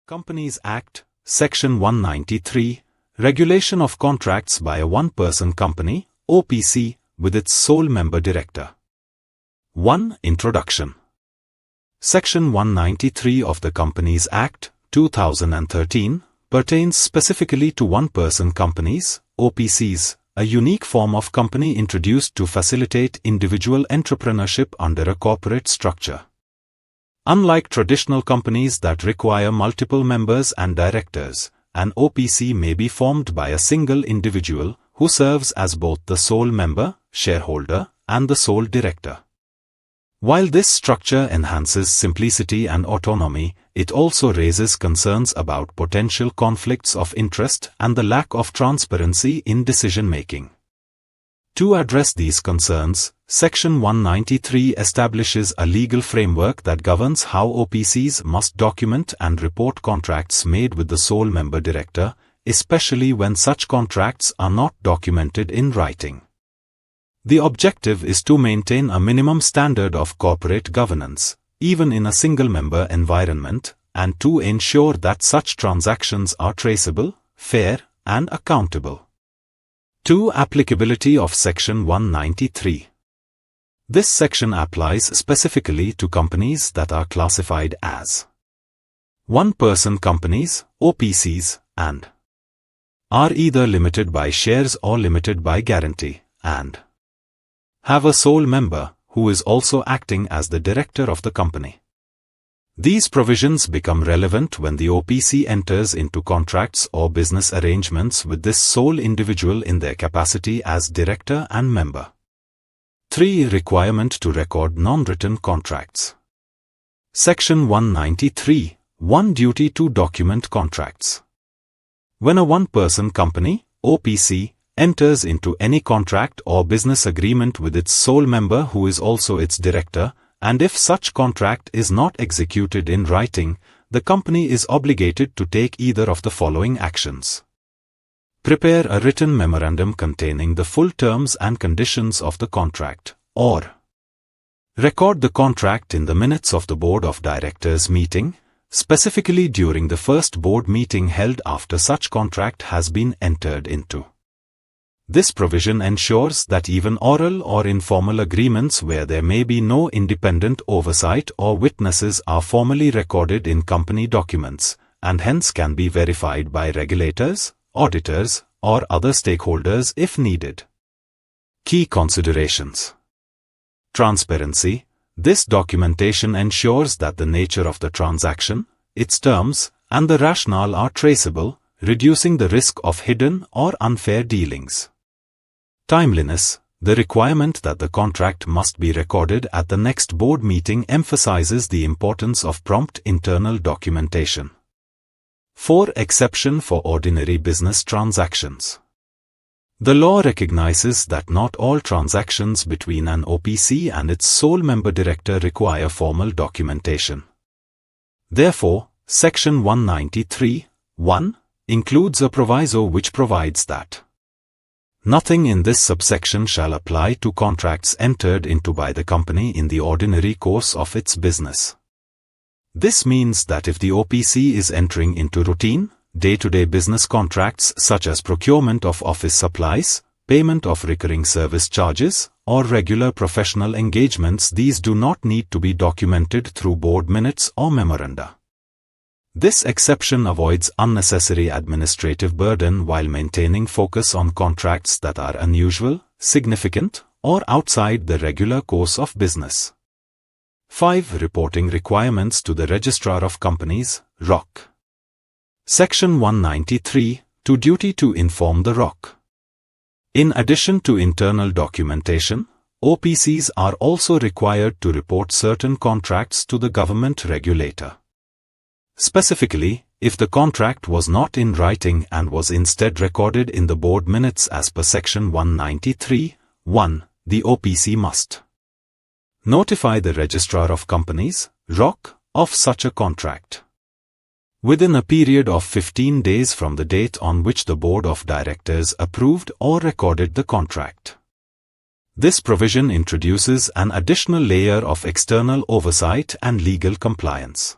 Companies Act, Section 193, Regulation of Contracts by a One-Person Company, OPC, with its sole member director. 1. Introduction. Section 193 of the Companies Act, 2013, pertains specifically to one-person companies, OPCs, a unique form of company introduced to facilitate individual entrepreneurship under a corporate structure. Unlike traditional companies that require multiple members and directors, an OPC may be formed by a single individual who serves as both the sole member, shareholder, and the sole director. While this structure enhances simplicity and autonomy, it also raises concerns about potential conflicts of interest and the lack of transparency in decision-making. To address these concerns, Section 193 establishes a legal framework that governs how OPCs must document and report contracts made with the sole member director, especially when such contracts are not documented in writing. The objective is to maintain a minimum standard of corporate governance, even in a single-member environment, and to ensure that such transactions are traceable, fair, and accountable. 2. Applicability of Section 193. This section applies specifically to companies that are classified as one-person companies, OPCs, and are either limited by shares or limited by guarantee, and have a sole member, who is also acting as the director of the company. These provisions become relevant when the OPC enters into contracts or business arrangements with this sole individual in their capacity as director and member. 3. Requirement to record non-written contracts. Section 193. 1. Duty to document contracts. When a one-person company, OPC, enters into any contract or business agreement with its sole member who is also its director, and if such contract is not executed in writing, the company is obligated to take either of the following actions. Prepare a written memorandum containing the full terms and conditions of the contract, or record the contract in the minutes of the Board of Directors meeting, specifically during the first board meeting held after such contract has been entered into. This provision ensures that even oral or informal agreements where there may be no independent oversight or witnesses are formally recorded in company documents, and hence can be verified by regulators, auditors, or other stakeholders if needed. Key considerations. Transparency. This documentation ensures that the nature of the transaction, its terms, and the rationale are traceable, reducing the risk of hidden or unfair dealings. Timeliness. The requirement that the contract must be recorded at the next board meeting emphasizes the importance of prompt internal documentation. 4. Exception for ordinary business transactions. The law recognizes that not all transactions between an OPC and its sole member director require formal documentation. Therefore, Section 193, 1, includes a proviso which provides that nothing in this subsection shall apply to contracts entered into by the company in the ordinary course of its business. This means that if the OPC is entering into routine, day-to-day business contracts such as procurement of office supplies, payment of recurring service charges, or regular professional engagements, these do not need to be documented through board minutes or memoranda. This exception avoids unnecessary administrative burden while maintaining focus on contracts that are unusual, significant, or outside the regular course of business. 5. Reporting requirements to the Registrar of Companies, ROC. Section 193, 2. Duty to inform the ROC. In addition to internal documentation, OPCs are also required to report certain contracts to the government regulator. Specifically, if the contract was not in writing and was instead recorded in the board minutes as per Section 193, 1, the OPC must notify the Registrar of Companies, ROC, of such a contract within a period of 15 days from the date on which the Board of Directors approved or recorded the contract. This provision introduces an additional layer of external oversight and legal compliance.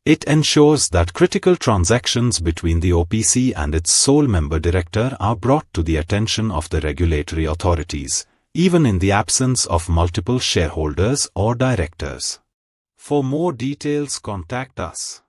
It ensures that critical transactions between the OPC and its sole member director are brought to the attention of the regulatory authorities, even in the absence of multiple shareholders or directors. For more details, contact us.